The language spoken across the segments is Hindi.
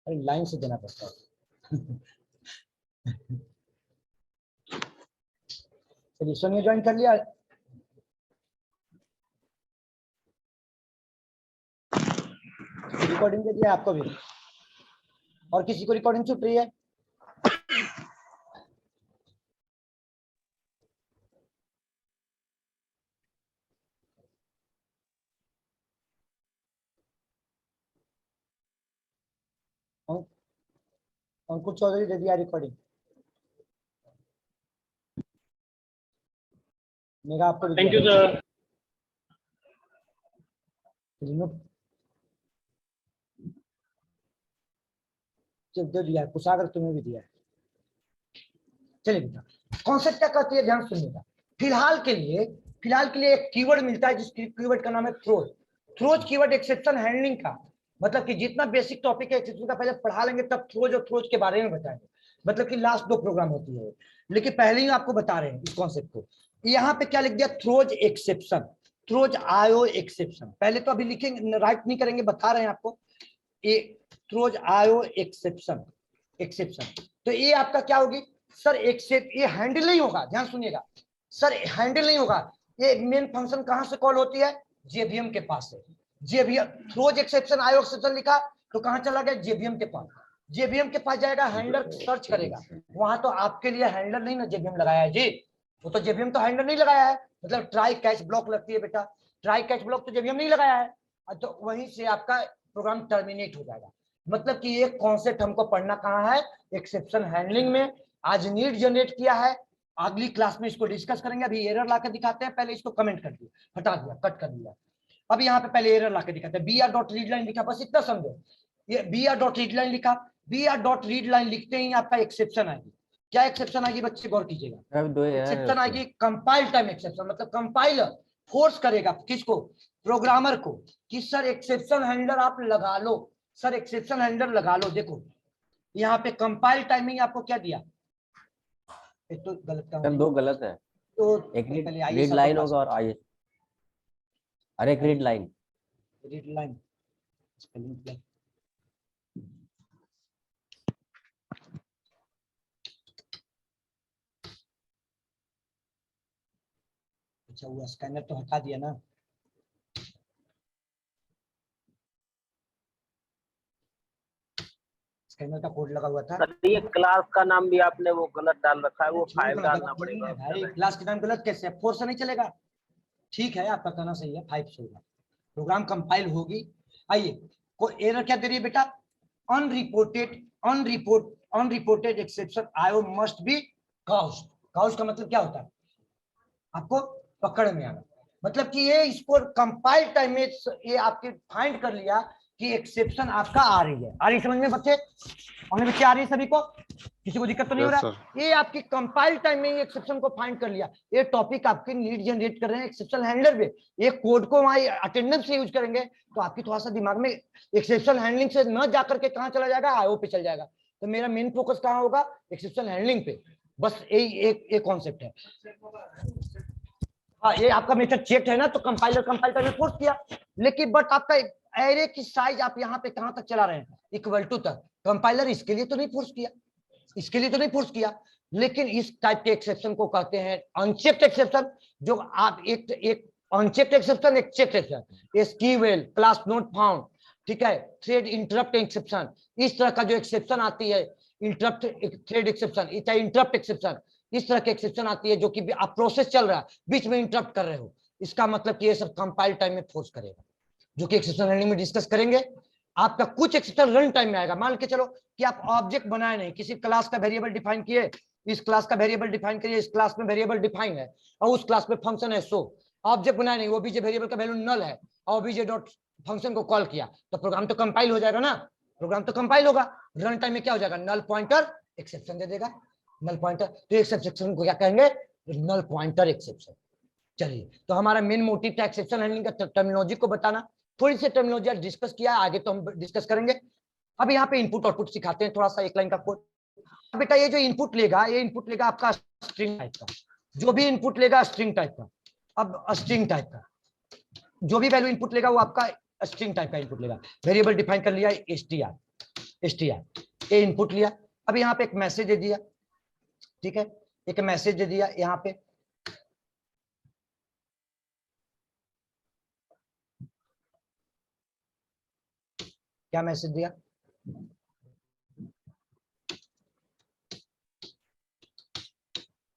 अरे लाइन से देना पड़ता है। चलिए सोनिया ज्वाइन कर लिया। रिकॉर्डिंग दे दिया आपको भी, और किसी को रिकॉर्डिंग छूट रही है? अंकुर चौधरी दे दिया रिकॉर्डिंग। मेरा आपको थैंक यू सर। दे दिया, कुशागर तुम्हें भी दिया है। चलिए बेटा, कॉन्सेप्ट क्या कहती है ध्यान सुनिएगा। फिलहाल के लिए एक कीवर्ड मिलता है, जिस कीवर्ड का नाम है throws. Throws keyword exception handling का मतलब कि जितना बेसिक टॉपिक है एक्सेप्शन का पहले पढ़ा लेंगे, तब थ्रोज और थ्रोज के बारे में बताएंगे। मतलब कि लास्ट 2 प्रोग्राम होती है, लेकिन पहले ही आपको बता रहे हैं इस कॉन्सेप्ट को। यहाँ पे क्या लिख दिया, थ्रोज एक्सेप्शन, थ्रोज आयो एक्सेप्शन। पहले तो अभी लिखेंगे, राइट नहीं करेंगे, बता रहे हैं आपको। ये थ्रोज आयो एक्सेप्शन, एक्सेप्शन तो ये आपका क्या होगी सर, एक्सेप्ट। ये हैंडल नहीं होगा, ध्यान सुनिएगा सर, हैंडल नहीं होगा। ये मेन फंक्शन कहां से कॉल होती है, जेवीएम के पास से। जेवीएम थ्रोज एक्सेप्शन आयो एक्सेप्शन लिखा तो कहां चला गया, जेवीएम के पास। जेवीएम के पास जाएगा, हैंडलर सर्च करेगा। वहां तो आपके लिए हैंडलर नहीं ना जेवीएम लगाया है जी, वो तो जेवीएम तो हैंडलर नहीं लगाया है। मतलब ट्राई कैच ब्लॉक लगती है बेटा, ट्राई कैच ब्लॉक तो जेवीएम नहीं लगाया है, तो वहीं से आपका प्रोग्राम टर्मिनेट हो जाएगा। मतलब कि ये कॉन्सेप्ट हमको पढ़ना कहाँ है, एक्सेप्शन हैंडलिंग में। आज नीड जनरेट किया है, अगली क्लास में इसको डिस्कस करेंगे। अभी एरर लाकर दिखाते हैं, पहले इसको कमेंट कर दिया, हटा दिया, कट कर दिया। अब यहाँ पे पहले एरर लाकर दिखाते हैं। br.readline लिखा, बस इतना समझो। ये br.readline लिखा, br.readline लिखते ही आपका एक्सेप्शन आएगी। क्या एक्सेप्शन आएगी बच्चे, गौर कीजिएगा। एक्सेप्शन आएगी कंपाइल टाइम एक्सेप्शन, मतलब कंपाइलर फोर्स करेगा किसको, प्रोग्रामर को, कि सर एक्सेप्शन हैंडलर आप लगा लो, सर एक्सेप्शन हैंडलर लगा लो। देखो यहाँ पे कंपाइल टाइमिंग आपको क्या दिया, एक तो गलत काम सर 2 गलत है, तो एक पहले आइए रीड लाइन होगा और आइए, अरे एक read line, read line spelling. अच्छा वो स्कैनर तो हटा दिया ना, स्कैनर का कोड लगा हुआ था। ये क्लास का नाम भी आपने वो गलत डाल रखा है, वो 5 डालना पड़ेगा भाई। क्लास के नाम गलत कैसे, 4 से नहीं चलेगा। ठीक है आपका कहना सही है, 5 से होगा, प्रोग्राम कंपाइल होगी। आइए, को एरर क्या दे रही है बेटा, अनरिपोर्टेड एक्सेप्शन आयो मस्ट बी काउस्ड। काउस्ड का मतलब क्या होता है, आपको पकड़ में आना। मतलब कि ये इसको कंपाइल टाइम में ये आपके फाइंड कर लिया कि एक्सेप्शन आपका आ रही है। आ रही समझ में बच्चे, हमने बच्चे आ रही है सभी को, किसी को दिक्कत तो नहीं हो रहा? ये आपकी कंपाइल टाइम में एक्सेप्शन को फाइंड कर लिया। ये टॉपिक आपके नीड जनरेट कर रहे हैं एक्सेप्शन हैंडलर पे, ये कोड को वहां अटेंडेंस से यूज करेंगे तो आपकी थोड़ा सा दिमाग में एक्सेप्शन हैंडलिंग से न जाकर के कहां चला जाएगा, आईओ पे चल जाएगा। तो मेरा मेन फोकस कहां होगा, एक्सेप्शन हैंडलिंग पे। बस यही एक कॉन्सेप्ट है। हाँ ये आपका मेथड चेक है ना, तो कंपाइलर ने फोर्स किया, लेकिन बट आपका एरे की साइज आप यहाँ पे कहां तक चला रहे हैं, इक्वल टू तक। कंपाइलर इसके लिए तो नहीं फोर्स किया, इसके लिए तो नहीं फोर्स किया, लेकिन इस टाइप के एक्सेप्शन को कहते हैं अनचेक्ड एक्सेप्शन। जो आप एक अनचेक्ड एक्सेप्शन, एक checked exception, SQL class not found, ठीक है, थ्रेड इंटरप्ट एक्सेप्शन, इस तरह का जो एक्सेप्शन आती है, interrupt thread exception, interrupt exception, इस तरह की एक्सेप्शन आती है जो कि आप प्रोसेस चल रहा है बीच में इंटरप्ट कर रहे हो, इसका मतलब कि ये सब कंपाइल टाइम में फोर्स करेगा, जो कि एक्सेप्शन हैंडलिंग में डिस्कस करेंगे। आपका कुछ एक्सेप्शन रन टाइम में आएगा। मान के चलो कि आप ऑब्जेक्ट बनाए नहीं, किसी क्लास का वेरिएबल डिफाइन किए, इस क्लास का वेरिएबल डिफाइन करिए, इस क्लास में वेरिएबल डिफाइन है और उस क्लास में फंक्शन है सो, ऑब्जेक्ट बनाए नहीं, वो बीजे वेरिएबल का वैल्यू नल है और बीजे डॉट फंक्शन को कॉल किया, तो प्रोग्राम तो कंपाइल हो जाएगा ना, प्रोग्राम तो कंपाइल होगा। रन टाइम में क्या हो जाएगा, नल पॉइंटर एक्सेप्शन दे देगा, नल पॉइंटर। तो एक्सेप्शन को क्या कहेंगे, नल पॉइंटर एक्सेप्शन। चलिए, तो हमारा मेन मोटिव था एक्सेप्शन हैंडलिंग का टर्मिनोलॉजी को बताना। थोड़ी सी टर्मिनोलॉजी डिस्कस किया, आगे तो हम डिस्कस करेंगे। अब यहाँ पे इनपुट आउटपुट सिखाते हैं, थोड़ा सा एक लाइन का कोड। बेटा ये जो इनपुट लेगा, ये इनपुट लेगा आपका स्ट्रिंग टाइप का, जो भी इनपुट लेगा स्ट्रिंग टाइप का। अब स्ट्रिंग टाइप का जो भी वैल्यू इनपुट लेगा वो आपका स्ट्रिंग टाइप का इनपुट लेगा। वेरिएबल डिफाइन कर लिया str, str ये इनपुट लिया। अब यहाँ पे एक मैसेज दे दिया, ठीक है, एक मैसेज दे दिया यहाँ पे, क्या मैसेज दिया,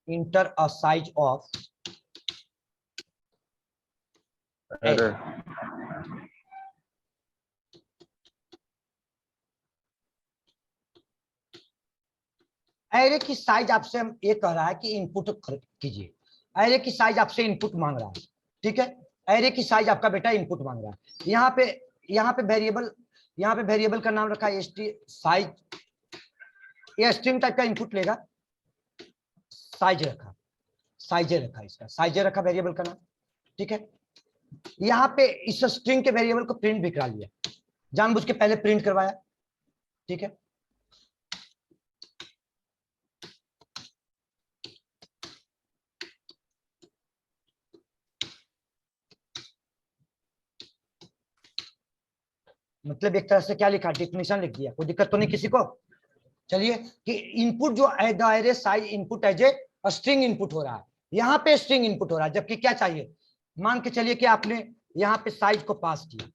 इंटर अ साइज ऑफ अरे एरे की साइज आपसे हम ये कह रहा है कि इनपुट कीजिए, एरे की साइज आपसे इनपुट मांग रहा है, ठीक है, एरे की साइज आपका बेटा इनपुट मांग रहा है। यहाँ पे वेरिएबल का नाम रखा है साइज, ये स्ट्रिंग टाइप का इनपुट लेगा, साइज रखा, इसका साइज रखा वेरिएबल का नाम, ठीक है। यहाँ पे इस स्ट्रिंग के वेरिएबल को प्रिंट भी करा लिया, जानबूझ के पहले प्रिंट करवाया, ठीक है। मतलब एक तरह से क्या लिखा, डिफिनेशन लिख दिया, कोई दिक्कत तो नहीं किसी को। चलिए कि इनपुट जो array size input as a string input हो रहा है, यहाँ पे स्ट्रिंग इनपुट हो रहा है, जबकि क्या चाहिए, मान के चलिए कि आपने यहाँ पे साइज को पास किया,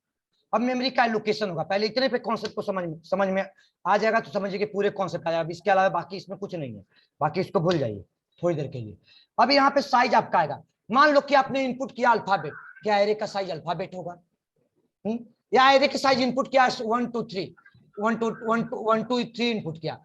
अब मेमोरी का एलोकेशन होगा, पहले इतने पे कॉन्सेप्ट को समझ में आ जाएगा तो समझिए कि पूरे कॉन्सेप्ट आ जाएगा, इसके अलावा बाकी इसमें कुछ नहीं है, बाकी इसको भूल जाइए थोड़ी देर के लिए। अब यहाँ पे साइज आपका आएगा, मान लो कि आपने इनपुट किया अल्फाबेट, क्या एरे का साइज अल्फाबेट होगा, या एरे का साइज इनपुट किया 1 2 3 1 2 3 इनपुट किया,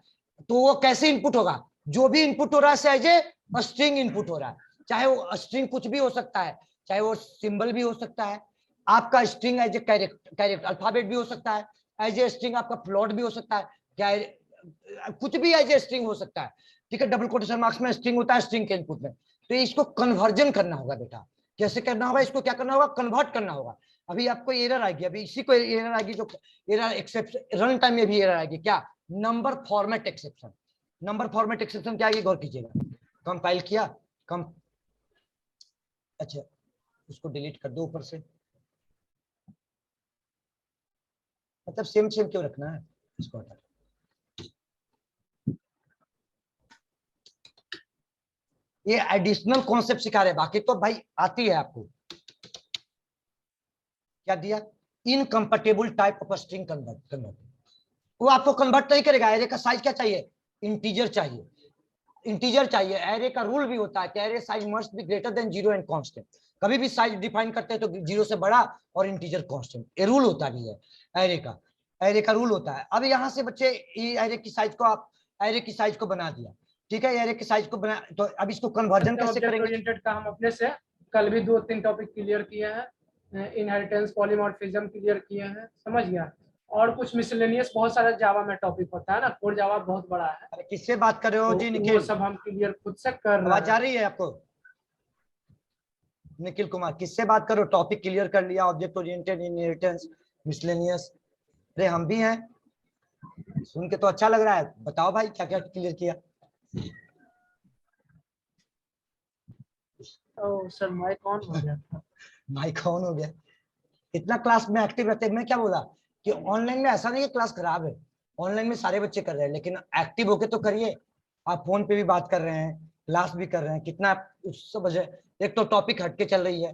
तो वो कैसे इनपुट होगा, जो भी इनपुट हो रहा है एज ए स्ट्रिंग इनपुट हो रहा है, चाहे वो स्ट्रिंग कुछ भी हो सकता है, चाहे वो सिंबल भी हो सकता है, आपका string as a character alphabet भी हो सकता है, एज ए स्ट्रिंग आपका फ्लोट भी हो सकता है, क्या कुछ भी एज ए स्ट्रिंग हो सकता है, ठीक है। डबल कोटेशन मार्क्स में स्ट्रिंग होता है स्ट्रिंग के इनपुट में, तो इसको कन्वर्जन करना होगा बेटा, कैसे करना होगा, इसको क्या करना होगा, कन्वर्ट करना होगा। अभी आपको एरर आएगी, अभी इसी को एरर आएगी, जो एरर एक्सेप्शन रन टाइम में भी एरर आएगी, क्या, number format exception. Number format exception क्या आएगी, गौर कीजिएगा, कंपाइल किया, अच्छा उसको डिलीट कर दो ऊपर से, मतलब सेम क्यों रखना है, इसको हटा, ये एडिशनल कॉन्सेप्ट सिखा रहे, बाकी तो भाई आती है आपको। क्या दिया, incompatible type of string convert, वो आपको कन्वर्ट नहीं करेगा, एरे का साइज क्या चाहिए, इंटीजर चाहिए, इंटीजर चाहिए। एरे का रूल भी होता है कि array size must be greater than 0 and constant, कभी भी साइज डिफाइन करते हैं तो 0 से बड़ा और इंटीजर कांस्टेंट, ये रूल होता भी है एरे का रूल होता है। अब यहाँ से बच्चे एरे की साइज को आप एरे की साइज को बना दिया, ठीक है, एरे की साइज को बना, तो अब इसको कन्वर्जन कैसे करेंगे, ओरिएंटेड का हम अपने से कल भी 2-3 टॉपिक क्लियर किए हैं, इनहेरिटेंस पॉलीमॉर्फिज्म क्लियर किए हैं, समझ गया, और कुछ मिसलेनियस बहुत सारा जावा में टॉपिक होता है ना, कोर जावा बहुत बड़ा है। अरे किससे बात कर रहे हो तो जी, वो निखिल, सब हम क्लियर खुद से कर रहे आवाज आ हैं। रही है आपको, निखिल कुमार, किससे बात करो, टॉपिक क्लियर कर लिया, ऑब्जेक्ट ओरिएंटेड, इनहेरिटेंस, मिसलेनियस, अरे हम भी हैं, सुन के तो अच्छा लग रहा है, बताओ भाई क्या क्या क्लियर किया। ओ सर माइक ऑन हो गया था, माइक ऑन हो गया, इतना क्लास में एक्टिव रहते हैं। मैं क्या बोला कि ऑनलाइन में ऐसा नहीं है क्लास खराब है, ऑनलाइन में सारे बच्चे कर रहे हैं, लेकिन एक्टिव होके तो करिए, आप फोन पे भी बात कर रहे हैं, क्लास भी कर रहे हैं, कितना उस वजह, एक तो टॉपिक हटके चल रही है।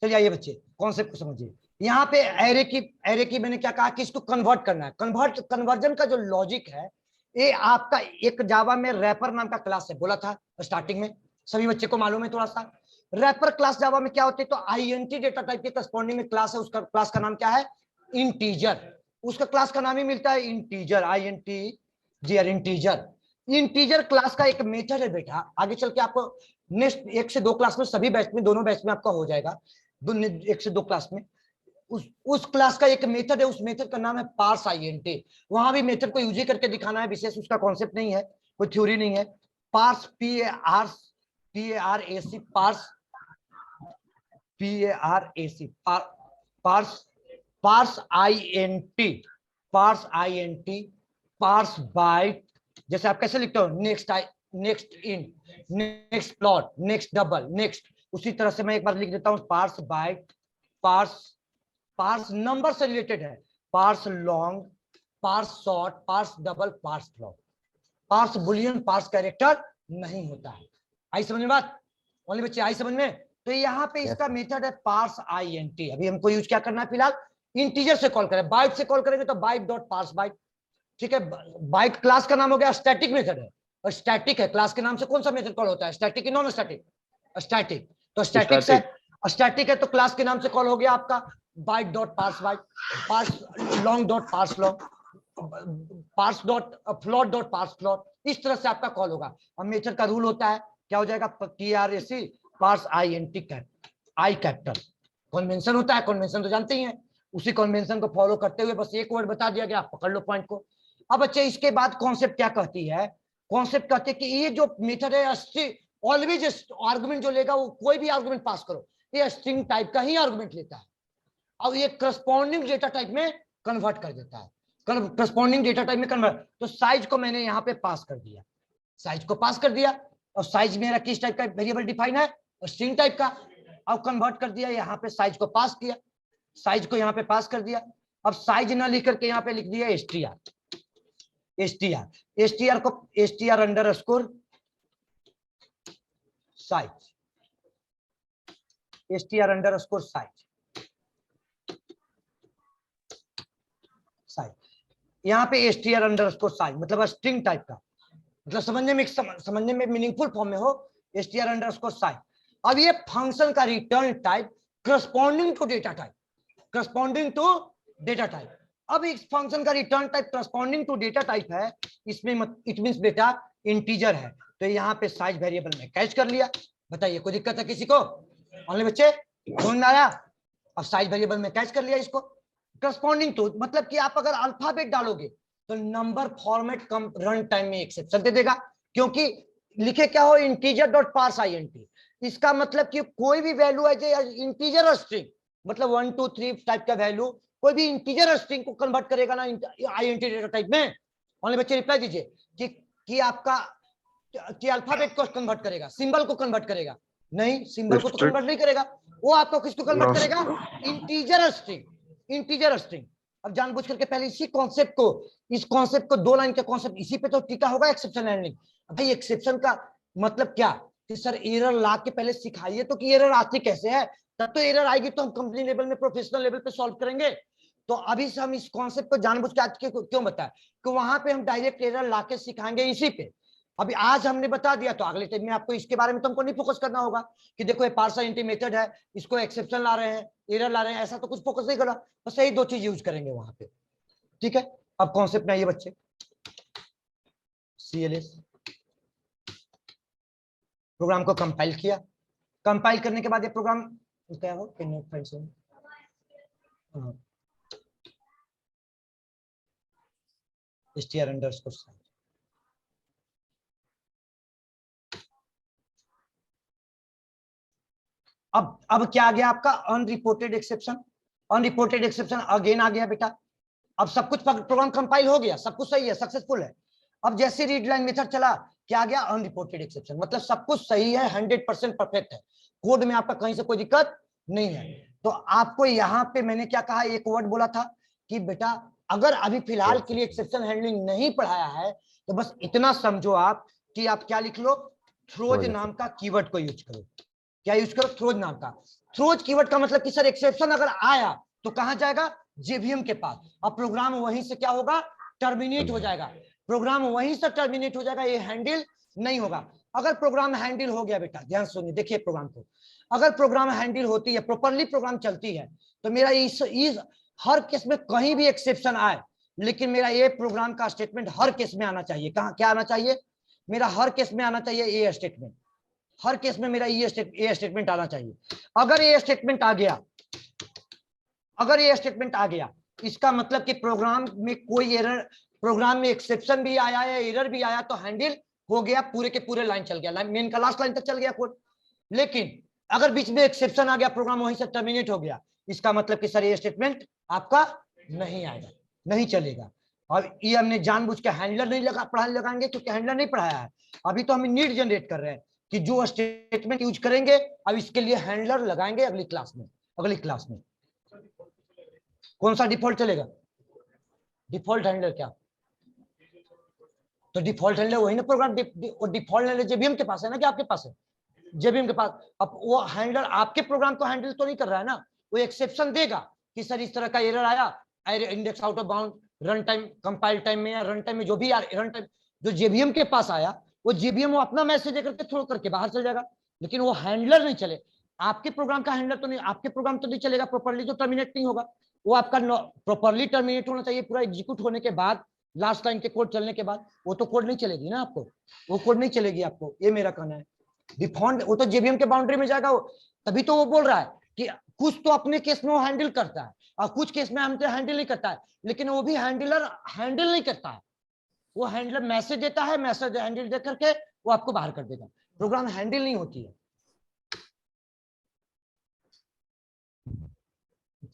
चलिए आइए बच्चे कॉन्सेप्ट को समझिए, यहाँ पे एरे की मैंने क्या कहा कि इसको कन्वर्ट करना है, कन्वर्जन का जो लॉजिक है, ये आपका एक जावा में रैपर नाम का क्लास है, बोला था स्टार्टिंग में, सभी बच्चे को मालूम है थोड़ा सा। रैपर क्लास जावा में क्या होती है, तो आईएनटी डेटा टाइप के करस्पॉन्डिंग में क्लास है, उसका क्लास का नाम क्या है, इंटीजर, उसका क्लास का नाम ही मिलता है integer, INTGR integer. Integer class का एक मेथड है बेटा, आगे चल के आपको नेक्स्ट 1 से 2 क्लास में, सभी बैच में, दोनों बैच में आपका हो जाएगा, 1 से 2 क्लास में उस क्लास का एक मेथड है, उस मेथड का नाम है पार्स INT। वहां भी मेथड को यूज ही करके दिखाना है, विशेष उसका कॉन्सेप्ट नहीं है, कोई थ्योरी नहीं है। Parse PARS parse INT parse byte, जैसे आप कैसे लिखते हो, next int, next float, next double, next, उसी तरह से मैं एक बार लिख देता हूं, पार्स बाइट, पार्स नंबर से रिलेटेड है, parse long, parse short, parse double, parse float, parse boolean, parse character नहीं होता है। आई समझ में बात? ओनली बच्चे आई समझ में? तो यहाँ पे इसका मेथड है पार्स INT। अभी हमको यूज क्या करना है फिलहाल, इंटीजर से कॉल करें, बाइट से कॉल करेंगे तो बाइट डॉट पार्स बाइट, ठीक है। बाइट क्लास का नाम हो गया, स्टैटिक मेथड है और स्टैटिक है, क्लास के नाम से कौन सा मेथड कॉल होता है, स्टैटिक की नॉन स्टैटिक? स्टैटिक। तो स्टैटिक से स्टैटिक है तो क्लास के नाम से कॉल हो गया आपका byte dot parse byte, parse long dot parse long, parse dot float dot parse float, इस तरह से आपका कॉल होगा। और मेथड का रूल होता है क्या हो जाएगा, PRAC parse INT I capital. Convention होता है, कन्वेंशन तो जानते ही हैं, उसी कन्वेंशन को फॉलो करते हुए बस एक वर्ड बता दिया गया, आप पकड़ लो पॉइंट को। अब बच्चे इसके बाद कॉन्सेप्ट क्या कहती है, कॉन्सेप्ट कहते हैं कि ये जो मेथड है ऑलवेज आर्गुमेंट जो लेगा वो कोई भी आर्गुमेंट पास करो, ये स्ट्रिंग टाइप का ही आर्गुमेंट लेता है और ये करस्पॉन्डिंग डेटा टाइप में कन्वर्ट कर देता है, करस्पॉन्डिंग डेटा टाइप में कन्वर्ट। तो साइज को मैंने यहाँ पे पास कर दिया, साइज को पास कर दिया और साइज मेरा किस टाइप का वेरिएबल डिफाइन है, स्ट्रिंग टाइप का। अब कन्वर्ट कर दिया, यहाँ पे साइज को पास किया, साइज को यहाँ पे पास कर दिया। अब साइज ना लिख करके यहाँ पे लिख दिया str को str underscore size, str underscore size, यहाँ पे str अंडरस्कोर साइज मतलब स्ट्रिंग टाइप का, मतलब समझने में मीनिंगफुल फॉर्म में हो, str अंडरस्कोर साइज। अब ये फंक्शन का return type corresponding to data type, corresponding to data type. अब इस फंक्शन का return type corresponding to data type है, इसमें इट मींस बेटा इंटीजर है, तो यहाँ पे साइज वेरिएबल में कैच कर लिया। बताइए कोई दिक्कत है किसी को? ओनली बच्चे समझ में आया? अब साइज वेरिएबल में कैच कर लिया इसको, करस्पॉन्डिंग टू मतलब कि आप अगर अल्फाबेट डालोगे तो नंबर फॉर्मेट कम रन टाइम में एक्सेप्शन दे देगा, क्योंकि लिखे क्या हो, इंटीजर डॉट पार्स INT। इसका मतलब कि कोई भी वैल्यू है जो इंटीजर स्ट्रिंग मतलब 1 2 3 टाइप का वैल्यू, कोई भी इंटीजर स्ट्रिंग को कन्वर्ट करेगा ना INT डेटा टाइप में। ओनली बच्चे रिप्लाई दीजिए कि आपका कि अल्फाबेट को कन्वर्ट करेगा, सिंबल को कन्वर्ट करेगा? नहीं, सिंबल को तो कन्वर्ट नहीं करेगा, वो आपको किसको कन्वर्ट करेगा, इंटीजर स्ट्रिंग, इंटीजर स्ट्रिंग। अब जानबूझ करके पहले इसी कॉन्सेप्ट को, इस कॉन्सेप्ट को, दो लाइन का कॉन्सेप्ट इसी पे तो टिका होगा, एक्सेप्शन हैंडलिंग। भाई एक्सेप्शन का मतलब क्या कि सर एरर ला के पहले सिखाइए तो कि एरर आती कैसे है, तब तो एरर आएगी तो हम कंपनी लेवल में प्रोफेशनल लेवल पे सॉल्व करेंगे। तो अभी से हम इस कॉन्सेप्ट को जानबूझ के आज के क्यों बताया कि वहां पे हम डायरेक्ट एरर ला के सिखाएंगे इसी पे। अभी आज हमने बता दिया तो अगले टाइम में आपको इसके बारे में तुमको नहीं फोकस करना होगा कि देखो ये पार्स INT मेथड है, इसको एक्सेप्शन ला रहे हैं, एरर ला रहे हैं, ऐसा तो कुछ फोकस नहीं करना, बस यही दो चीज यूज करेंगे वहां पे। ठीक है, अब कॉन्सेप्ट में आइए बच्चे। CLS प्रोग्राम को कंपाइल किया, कंपाइल करने के बाद ये प्रोग्राम क्या हो, str अंडरस्कोर साइज। अब क्या आ गया आपका, unreported exception, unreported exception again आ गया बेटा। अब सब कुछ प्रोग्राम कंपाइल हो गया, सब कुछ सही है, सक्सेसफुल है। अब जैसे रीड लाइन मेथड चला, क्या आ गया, अनरिपोर्टेड एक्सेप्शन, मतलब सब कुछ सही है, 100% परफेक्ट है, कोड में आपका कहीं से कोई दिक्कत नहीं है। तो आपको यहाँ पे मैंने क्या कहा, एक वर्ड बोला था कि बेटा अगर अभी फिलहाल के लिए एक्सेप्शन हैंडलिंग नहीं पढ़ाया है तो बस इतना समझो आप कि आप क्या लिख लो, थ्रोज नाम का कीवर्ड को यूज करो। क्या यूज करो, थ्रोज नाम का। थ्रोज कीवर्ड का मतलब कि सर एक्सेप्शन अगर आया तो कहां जाएगा, JVM के पास, अब प्रोग्राम वहीं से क्या होगा, टर्मिनेट हो जाएगा, प्रोग्राम वहीं से टर्मिनेट हो जाएगा, ये हैंडल नहीं होगा। अगर प्रोग्राम हैंडल हो गया बेटा, ध्यान सुनिए, देखिए प्रोग्राम को, अगर प्रोग्राम हैंडल होती है, प्रॉपर्ली प्रोग्राम चलती है, तो मेरा इस हर केस में कहीं भी एक्सेप्शन आए, लेकिन मेरा ये प्रोग्राम का स्टेटमेंट हर केस में आना चाहिए। कहां क्या आना चाहिए, मेरा हर केस में आना चाहिए ये स्टेटमेंट, हर केस में मेरा ये स्टेटमेंट आना चाहिए। अगर ये स्टेटमेंट आ गया, अगर ये स्टेटमेंट आ गया, इसका मतलब कि प्रोग्राम में कोई एरर, प्रोग्राम में एक्सेप्शन भी आया है, एरर भी आया, तो हैंडल हो गया, पूरे के पूरे लाइन चल गया, मेन का लास्ट लाइन तक चल गया कोड। लेकिन अगर बीच में एक्सेप्शन आ गया, प्रोग्राम वहीं से टर्मिनेट हो गया, इसका मतलब कि सर ये स्टेटमेंट आपका नहीं आएगा, नहीं चलेगा। और ये हमने जानबूझ के हैंडलर नहीं लगाएंगे क्योंकि हैंडलर नहीं पढ़ाया है, अभी तो हम नीड जनरेट कर रहे हैं कि जो स्टेटमेंट यूज करेंगे, अब इसके लिए हैंडलर लगाएंगे अगली क्लास में। अगली क्लास में कौन सा डिफॉल्ट चलेगा, डिफॉल्ट हैंडलर क्या? तो डिफॉल्ट हैंडलर वही ना प्रोग्राम, डिफॉल्ट हैंडलर जेबीएम के पास है ना, कि आपके पास है? जेबीएम के पास। अब वो हैंडलर आपके प्रोग्राम को हैंडल तो नहीं कर रहा है ना, वो एक्सेप्शन देगा कि सर इस तरह का एरर आया, index out of bound run time, compile time में या रन टाइम में, जो भी रन टाइम जो जेबीएम के पास आया, वो जेबीएम वो अपना मैसेज देकर के थ्रो करके बाहर चल जाएगा, लेकिन वो हैंडलर नहीं चले। आपके प्रोग्राम का हैंडलर तो नहीं, आपके प्रोग्राम तो नहीं चलेगा प्रॉपर्ली, तो टर्मिनेट नहीं होगा। वो आपका प्रॉपर्ली टर्मिनेट होना चाहिए, पूरा एग्जीक्यूट होने के बाद, लास्ट लाइन के कोड चलने के बाद। वो तो कोड नहीं चलेगी ना आपको, वो कोड नहीं चलेगी आपको, ये मेरा कहना है। डिफॉल्ट वो तो जेबीएम के बाउंड्री में जाएगा वो, तभी तो वो बोल रहा है कि कुछ तो अपने केस में वो हैंडल करता है और कुछ केस में हमसे हैंडल नहीं करता है, लेकिन वो भी हैंडलर हैंडल नहीं करता है। वो हैंडलर मैसेज देता है, मैसेज हैंडल दे करके वो आपको बाहर कर देगा, प्रोग्राम हैंडल नहीं होती है।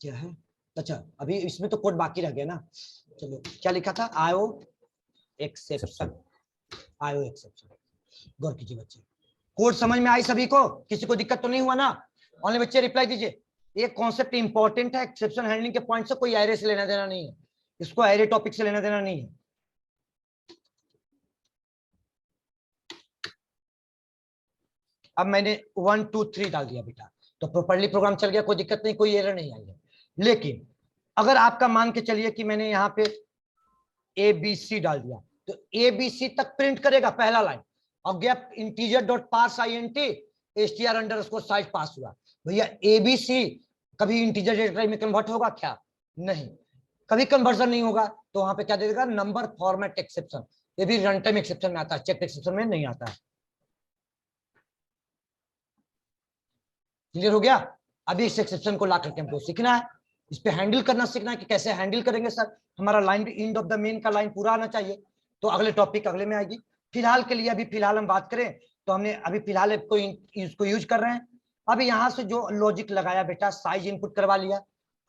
क्या है? अच्छा अभी इसमें तो कोड बाकी रह गया ना। चलो क्या लिखा था? आयो एक्सेप्शन, आयो एक्सेप्शन। गौर कीजिए बच्चे, कोड समझ में आई सभी को? किसी को दिक्कत तो नहीं हुआ ना? ऑनली बच्चे रिप्लाई दीजिए। ये कॉन्सेप्ट इंपॉर्टेंट है, एक्सेप्शन हैंडलिंग के पॉइंट से कोई एरे से लेना देना नहीं है, इसको एरे टॉपिक से लेना देना नहीं है। अब मैंने 1 2 3 डाल दिया बेटा, तो प्रॉपर्ली प्रोग्राम चल गया, कोई दिक्कत नहीं, कोई एरर नहीं आई है। लेकिन अगर आपका मान के चलिए कि मैंने यहाँ पे ABC डाल दिया, तो ABC तक प्रिंट करेगा पहला लाइन, और gap integer dot parse INT str underscore size pass हुआ। भैया ABC कभी इंटीजर डायरेक्टरी में कन्वर्ट होगा क्या? नहीं, कभी कन्वर्जन नहीं होगा। तो वहां पे क्या दे देगा? Number format exception. ये भी रन टाइम एक्सेप्शन में आता है, चेक एक्सेप्शन में नहीं आता है। क्लियर हो गया? अभी इस एक्सेप्शन को ला करके हमको सीखना है, इस पे हैंडल करना सीखना है कि कैसे हैंडल करेंगे सर। हमारा लाइन भी एंड ऑफ द मेन का लाइन पूरा आना चाहिए, तो अगले टॉपिक अगले में आएगी। फिलहाल के लिए, अभी फिलहाल हम बात करें तो हमने अभी फिलहाल इसको यूज कर रहे हैं। अब यहाँ से जो लॉजिक लगाया बेटा, साइज इनपुट करवा लिया।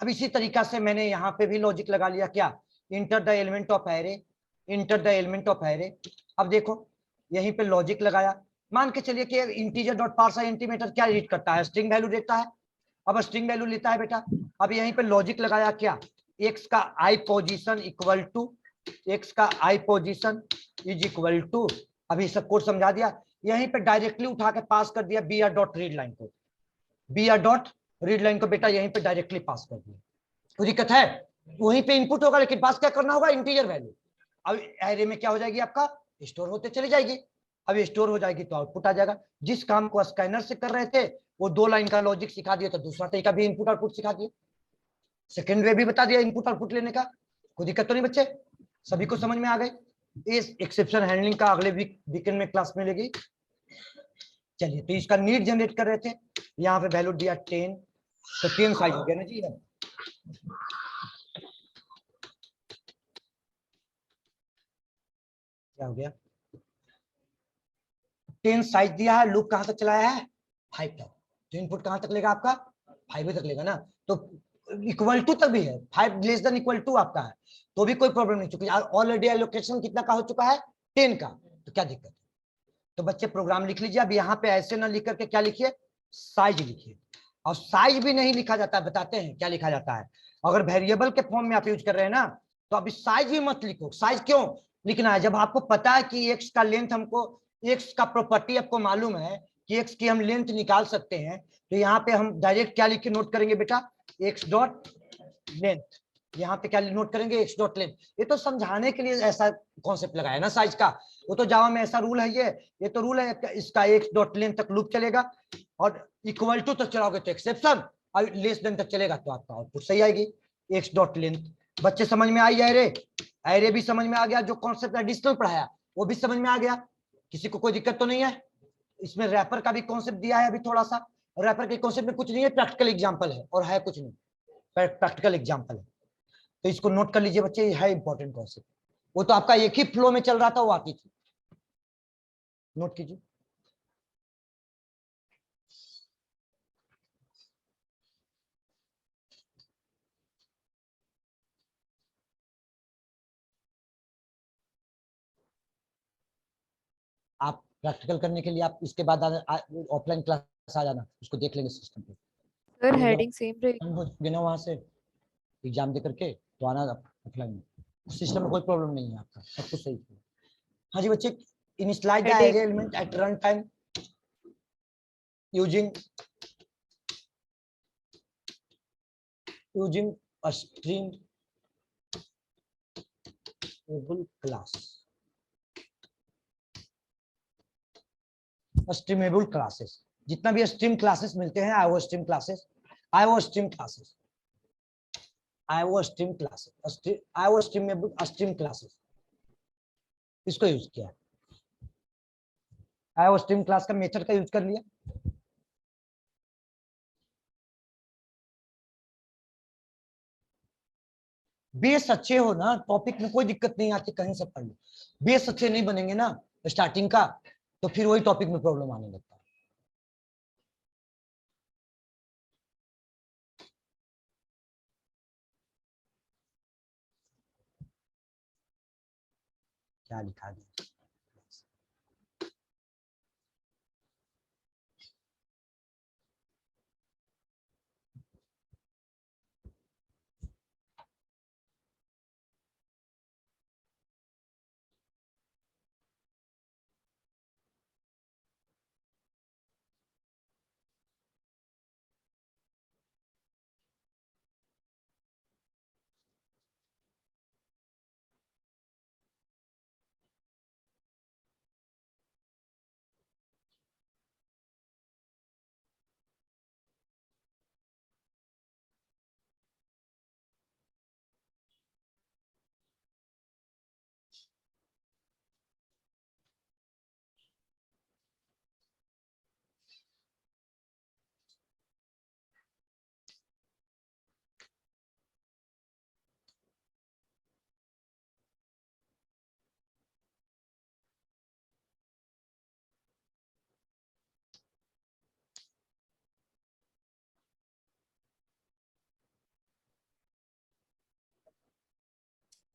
अब इसी तरीका से मैंने यहाँ पे भी लॉजिक लगा लिया, क्या? Enter the element of array, enter the element of array. अब देखो यहीं पे लॉजिक लगाया, मान के चलिए कि integer dot parse INT method क्या रीड करता है? स्ट्रिंग वैल्यू देता है। अब स्ट्रिंग वैल्यू लेता है बेटा, अब यहीं पे लॉजिक लगाया, क्या? एक्स का i position equal to, x का i position is equal to, अभी सब कोड समझा दिया। यहीं पे डायरेक्टली उठा के पास कर दिया br डॉट रीड लाइन को, br डॉट रीड लाइन को बेटा यहीं पे डायरेक्टली पास कर दिया। कोई दिक्कत है? वहीं पे इनपुट होगा, लेकिन पास क्या करना होगा? Integer value. अब एरे में क्या हो जाएगी आपका? स्टोर होते चली जाएगी। अब स्टोर हो जाएगी तो आउटपुट आ जाएगा। जिस काम को स्कैनर से कर रहे थे वो 2 लाइन का लॉजिक सिखा दिया, तो दूसरा तरीका भी इनपुट आउटपुट सिखा दिया, सेकंड वे भी बता दिया इनपुट आउटपुट लेने का। कोई दिक्कत तो नहीं बच्चे? सभी को समझ में आ गई? इस एक्सेप्शन हैंडलिंग का अगले वीकेंड में क्लास मिलेगी। चलिए, तो इसका नीड जनरेट कर रहे थे, यहाँ पे वैल्यू दिया 10, तो 10 साइज हो गया ना जी। क्या हो गया? 10 साइज दिया है, लूप कहां तक चलाया है? 5 तक। तो इनपुट कहां तक लेगा आपका? 5 तक लेगा ना। तो इक्वल टू तक भी है, 5 लेस देन इक्वल टू आपका है, तो भी कोई प्रॉब्लम नहीं, चूंकि ऑलरेडी एलोकेशन कितना का हो चुका है? 10 का, तो क्या दिक्कत है? तो बच्चे प्रोग्राम लिख लीजिए। अब यहाँ पे ऐसे ना लिख करके क्या लिखिए? साइज लिखिए। और साइज भी नहीं लिखा जाता है, बताते हैं क्या लिखा जाता है। अगर वेरिएबल के फॉर्म में आप यूज कर रहे हैं ना, तो अभी साइज भी मत लिखो। साइज क्यों लिखना है? जब आपको पता है कि एक्स का लेंथ, हमको एक्स का प्रॉपर्टी आपको मालूम है कि एक्स की हम लेंथ निकाल सकते हैं, तो यहाँ पे हम डायरेक्ट क्या लिख के नोट करेंगे बेटा? X dot length. यहाँ पे क्या नोट करेंगे? X dot length. ये तो समझाने के लिए ऐसा कॉन्सेप्ट लगाया ना साइज का, वो तो जावा में ऐसा रूल है। ये तो रूल है इसका, एक्स डॉट लेंथ तक लूप चलेगा, और इक्वल टू तक चलाओगे तो एक्सेप्शन, और लेस देन तक चलेगा तो आपका आउटपुट सही आएगी। एक्स डॉट लेंथ बच्चे समझ में आई? एरे, एरे भी समझ में आ गया, जो कॉन्सेप्ट एडिशनल पढ़ाया वो भी समझ में आ गया। किसी को कोई दिक्कत तो नहीं है? इसमें रैपर का भी कॉन्सेप्ट दिया है अभी थोड़ा सा। रैपर के कॉन्सेप्ट में कुछ नहीं है, प्रैक्टिकल एग्जांपल है, और है कुछ नहीं, प्रैक्टिकल एग्जांपल है। तो इसको नोट कर लीजिए बच्चे, ये है इंपॉर्टेंट कॉन्सेप्ट। वो तो आपका एक ही फ्लो में चल रहा था, वो आती थी, नोट कीजिए। आप प्रैक्टिकल करने के लिए आप इसके बाद ऑफलाइन क्लास आ जाना, उसको देख लेंगे सिस्टम पे। सर हेडिंग सेम रहेगी। बिना वहां से एग्जाम दे करके तो आना ऑफलाइन में। सिस्टम में कोई प्रॉब्लम नहीं है आपका, सब कुछ सही है। हाँ जी बच्चे, initialize the Heading. array element at run time using a streamable class, streamable classes, जितना भी स्ट्रीम क्लासेस मिलते हैं, IO stream classes, IO stream classes, IO stream classes, IO streamable stream classes, इसको यूज किया। आईओ स्ट्रीम क्लास का मेथड का यूज कर लिया। बेस अच्छे हो ना, टॉपिक में कोई दिक्कत नहीं आती, कहीं से पढ़ लो। बेस अच्छे नहीं बनेंगे ना स्टार्टिंग का, तो फिर वही टॉपिक में प्रॉब्लम आने लगता है। क्या लिखा दिया?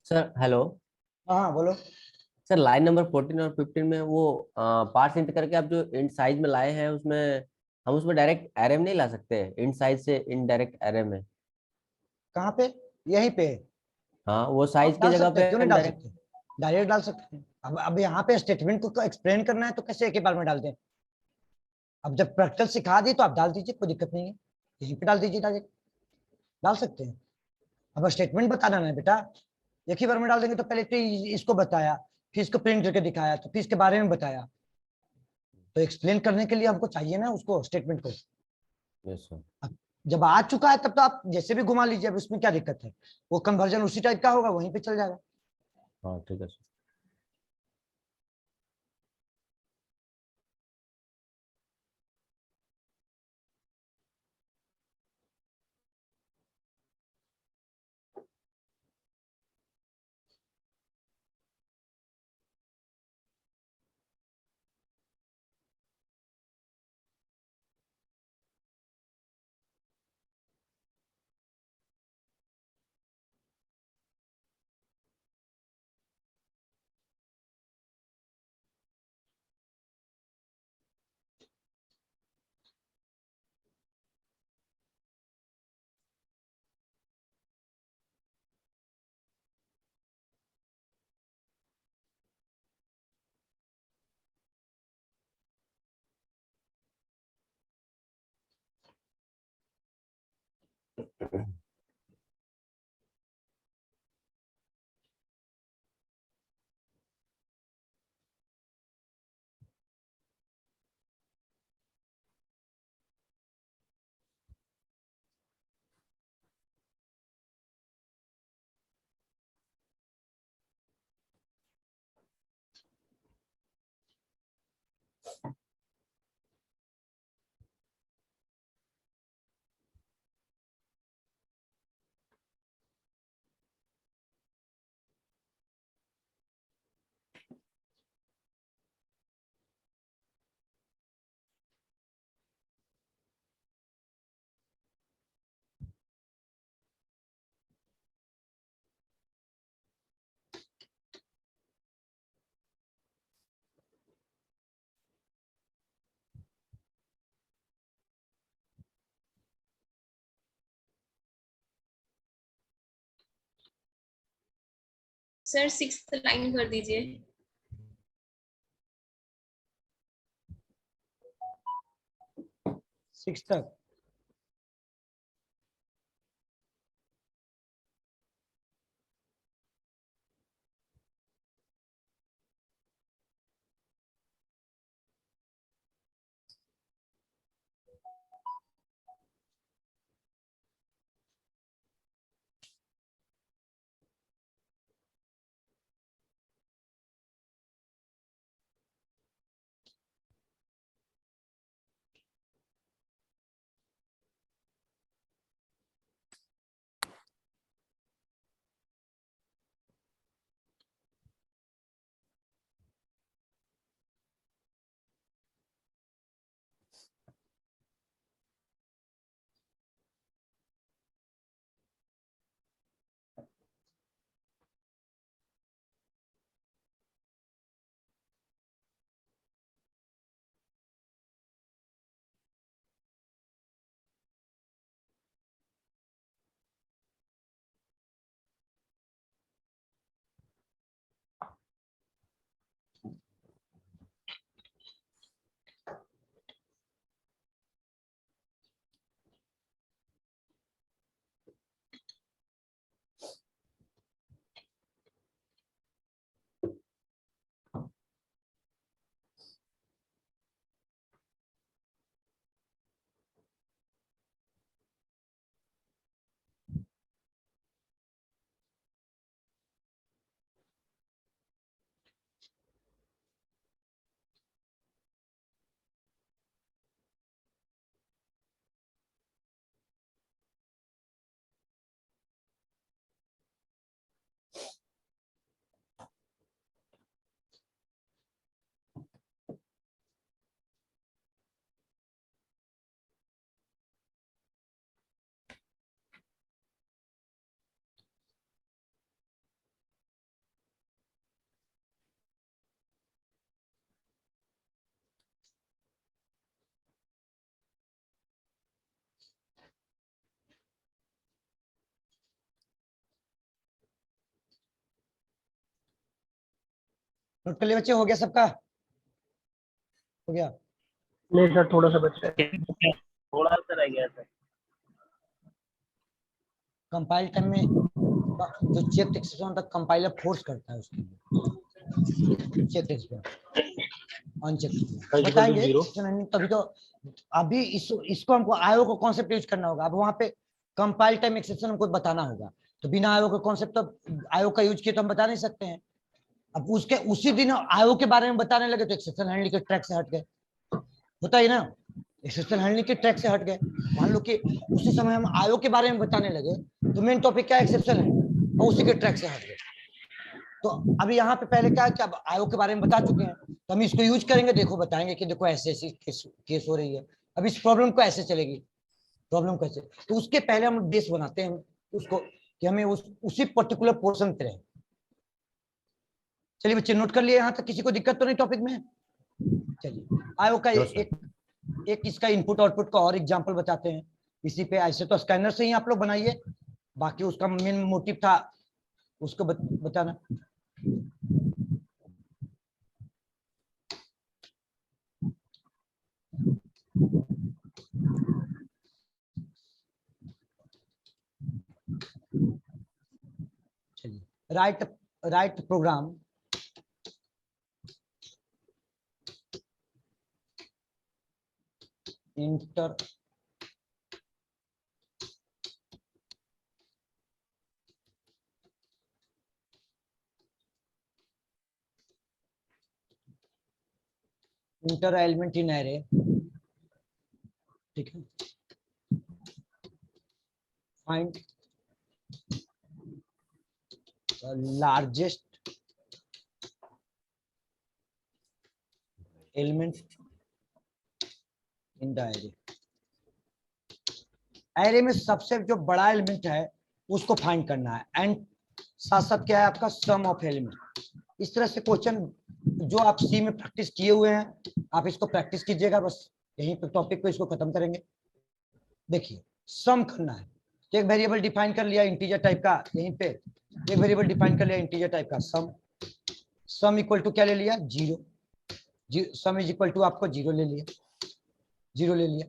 Sir hello. हाँ बोलो। सर लाइन नंबर 14 और 15 में वो पार्ट्स इंट करके आप जो इंट साइज में लाए हैं, उसमें हम उसमें डायरेक्ट एरे में नहीं ला सकते, इंट साइज से इनडायरेक्ट एरे में? कहाँ पे? यहीं पे हाँ, वो आप साइज की डाल जगह सकते पे हैं, क्यों नहीं हम डाल डायरेक्ट। सकते? डायरेक्ट डाल सकते हैं। अब यहाँ पे स्टेटमेंट को एक्सप्लेन करना है तो कैसे एक ही बार में डाल दें? अब जब प्रैक्टिकल सिखा दी तो आप डाल दीजिए, कोई दिक्कत नहीं है, यहीं पे डाल दीजिए, डायरेक्ट डाल सकते हैं। अब स्टेटमेंट बताना है बेटा, एक ही बार में डाल देंगे तो पहले तो इसको बताया, फिर इसको प्रिंट करके दिखाया, तो फिर इसके बारे में बताया, तो एक्सप्लेन करने के लिए हमको चाहिए ना उसको, स्टेटमेंट को। Yes sir. अब जब आ चुका है तब तो आप जैसे भी घुमा लीजिए, अब उसमें क्या दिक्कत है? वो कन्वर्जन उसी टाइप का होगा, वहीं पे चल जाएगा। हाँ ठीक है सर। सर 6th लाइन कर दीजिए। 6 तक। नोट कर लिए बच्चे, हो गया सबका? हो गया? नहीं सर, थोड़ा सा बचा है। थोड़ा सा रह गया सर। कंपाइल टाइम में जो चेक एक्सेप्शन होता है कंपाइलर फोर्स करता है उसके लिए चेक एक्सेप्शन अनचेक बताएंगे तभी तो। अभी इसको हमको आयो का कॉन्सेप्ट यूज करना होगा। अब वहां पे कंपाइल टाइम एक्सेप्शन हमको बताना होगा, तो बिना आयो का कॉन्सेप्ट तो आयो का यूज किए तो हम बता नहीं सकते हैं। अब उसके उसी दिन आयो के बारे में बताने लगे तो एक्सेप्शन हैंडलिंग के ट्रैक से हट गए। होता ही ना, एक्सेप्शन हैंडलिंग के ट्रैक से हट गए। मान लो कि उसी समय हम आयो के बारे में बताने लगे तो मेन टॉपिक क्या एक्सेप्शन है और उसी के ट्रैक से हट गए। तो अभी यहाँ पे पहले क्या है कि अब आयो के बारे में बता चुके हैं तो हम इसको यूज करेंगे। देखो बताएंगे कि देखो ऐसे ऐसी केस हो रही है, अब इस प्रॉब्लम को ऐसे चलेगी, प्रॉब्लम कैसे। तो उसके पहले हम बेस बनाते हैं उसको कि हमें उसी पर्टिकुलर पोर्शन पे रहे। चलिए बच्चे नोट कर लिए यहाँ तक, किसी को दिक्कत तो नहीं टॉपिक में? चलिए आयो का एक इसका इनपुट आउटपुट का और एग्जांपल बताते हैं इसी पे। ऐसे तो स्कैनर से ही आप लोग बनाइए, बाकी उसका मेन मोटिव था उसको बताना। चलिए write program enter element in array, ठीक है। Find largest element in the array. Array में सबसे जो बड़ा एलिमेंट है उसको फाइंड करना है। एंड साथ साथ क्या है आपका सम ऑफ एलिमेंट। इस तरह से क्वेश्चन जो आप सी में प्रैक्टिस किए हुए हैं आप इसको प्रैक्टिस कीजिएगा। बस यहीं पे टॉपिक को इसको खत्म करेंगे। देखिए सम करना है तो एक वेरिएबल डिफाइन कर लिया इंटीजर टाइप का यहीं पे, एक वेरिएबल डिफाइन कर लिया इंटीजर टाइप का सम इक्वल टू क्या ले लिया 0, सम इज इक्वल टू आपको 0 ले लिया, 0 ले लिया।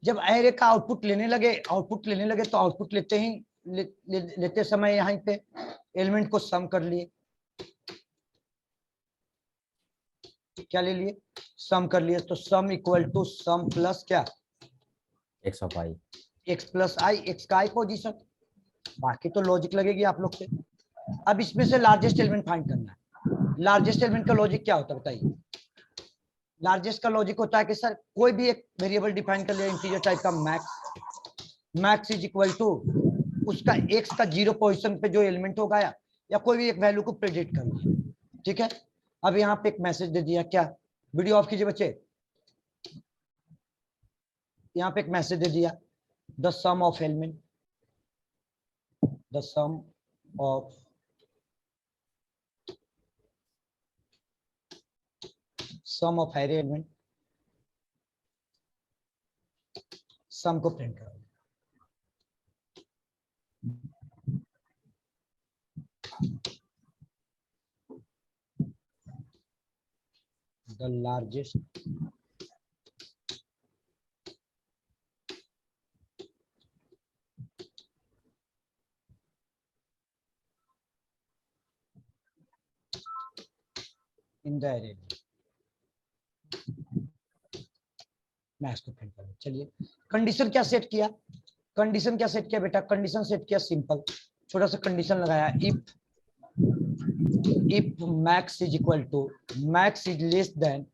जब एरे का आउटपुट लेने लगे तो आउटपुट लेते समय यहाँ पे एलिमेंट को सम कर लिए, क्या ले लिए सम कर लिए, तो sum equal to sum plus क्या x of i। x plus i, x का आई पोजीशन। बाकी तो लॉजिक लगेगी आप लोग से। अब इसमें से लार्जेस्ट एलिमेंट फाइंड करना है। लार्जेस्ट एलिमेंट का लॉजिक क्या होता है बताइए। लार्जेस्ट का लॉजिक होता है कि सर कोई भी एक वेरिएबल डिफाइन कर लिया इंटीजर टाइप का मैक्स इज इक्वल टू उसका एक्स का 0 पोजीशन पे जो एलिमेंट होगा या कोई भी एक वैल्यू को प्रेडिक्ट कर लिया, ठीक है। अब यहाँ पे एक मैसेज दे दिया, क्या, वीडियो ऑफ कीजिए बच्चे। यहाँ पे एक मैसेज दे दिया, the sum of element, the sum of array element, sum को प्रिंट करो। The largest in the array, max को प्रिंट करो। चलिए कंडीशन क्या सेट किया, बेटा, कंडीशन सेट किया सिंपल, छोटा सा कंडीशन लगाया, if max is equal to, max is less than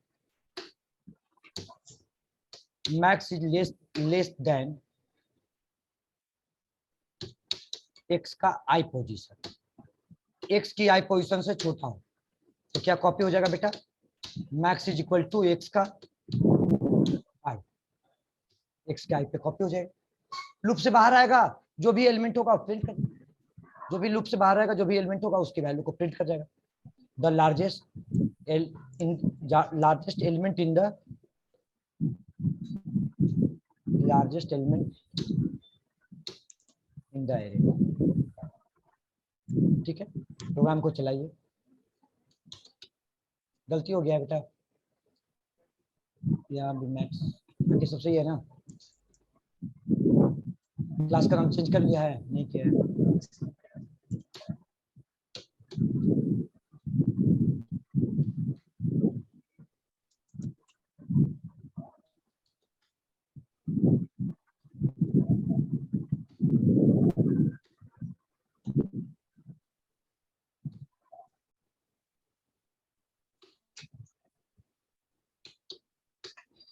x का आई पोजीशन, एक्स की आई पोजीशन से छोटा हो, तो क्या कॉपी हो जाएगा बेटा, max is equal to x का आई, एक्स के आई पे कॉपी हो जाएगा। लूप से बाहर आएगा, जो भी एलिमेंट होगा प्रिंट कर, जो भी लूप से बाहर आएगा जो भी एलिमेंट होगा उसकी वैल्यू को प्रिंट कर जाएगा। The largest element in the array, ठीक है। प्रोग्राम को चलाइए। गलती हो गया बेटा, यहाँ भी मैक्स ये सब सही है ना, क्लास का नाम चेंज कर लिया है, नहीं किया है।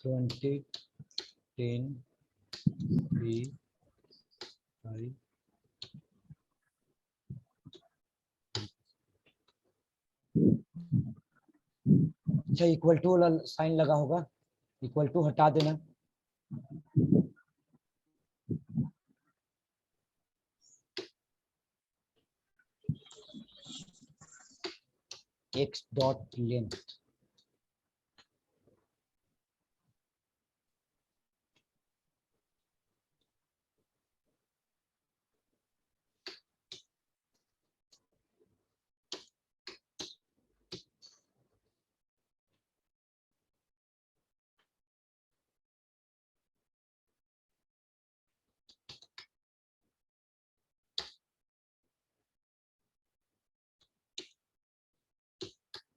ट्वेंटी 10 3 5 अच्छा, इक्वल टू वाला साइन लगा होगा, इक्वल टू हटा देना। x dot length,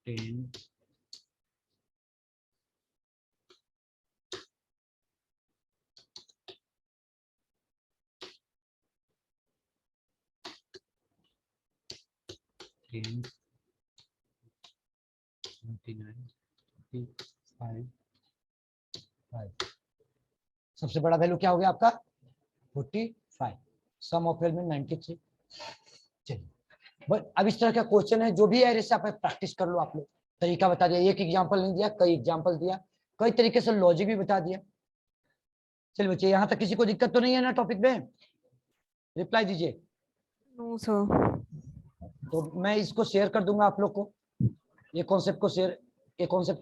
ten ten 29 5 5। सबसे बड़ा वैल्यू क्या हो गया आपका 45, सम ऑफ एलिमेंट 93। चलिए बस अब इस तरह का क्वेश्चन है, जो भी एरे से आप प्रैक्टिस कर लो। आप लोग तरीका बता दिया, एक एग्जांपल नहीं दिया, कई एग्जांपल दिया, कई तरीके से लॉजिक भी बता दिया। चलिए बच्चे, यहाँ तक किसी को दिक्कत तो नहीं है ना टॉपिक में, रिप्लाई दीजिए। No sir. तो मैं इसको शेयर कर दूंगा आप लोग को, ये कॉन्सेप्ट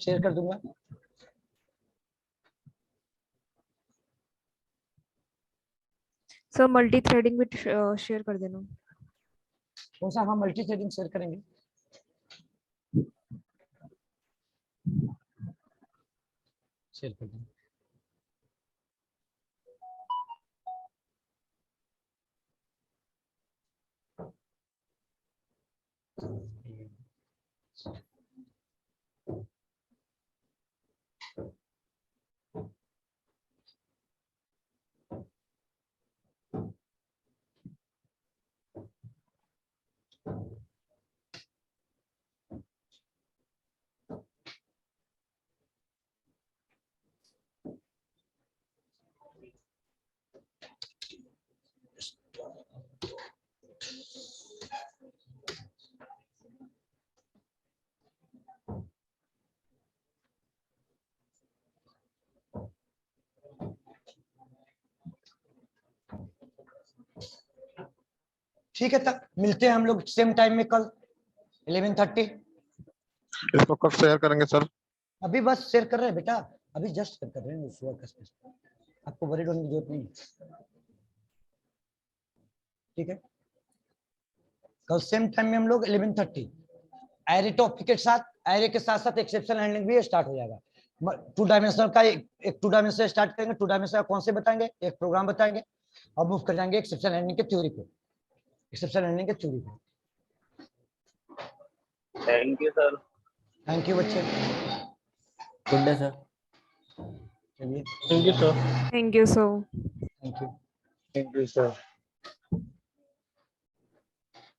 शेयर कर दूंगा। सर मल्टी थ्रेडिंग भी शेयर कर देना। कौन सा? हम मल्टी थ्रेडिंग शेयर करेंगे। शेयर कर देंगे। ठीक है, तब मिलते हैं हम लोग सेम टाइम में कल 11:30। इसको कब शेयर करेंगे सर? अभी बस शेयर कर रहे हैं बेटा, अभी जस्ट शेयर कर रहे हैं, सुबह का स्पेस। आपको वरीड होने की जरूरत नहीं है। ठीक है, कल सेम टाइम में हम लोग 11:30 एरे टॉपिक के साथ, एरे के साथ साथ एक्सेप्शन हैंडलिंग भी स्टार्ट हो जाएगा। 2 डायमेंशनल का एक 2 डायमेंशनल स्टार्ट करेंगे। 2 डायमेंशनल कौन से बताएंगे, एक प्रोग्राम बताएंगे और मूव कर जाएंगे एक्सेप्शन हैंडलिंग के थ्योरी पे, एक्सेप्शन हैंडलिंग के थ्योरी पे। Thank you sir. Thank you बच्चे, गुड डे सर। चलिए, thank you sir. Thank you, sir. Thank you. Thank you sir.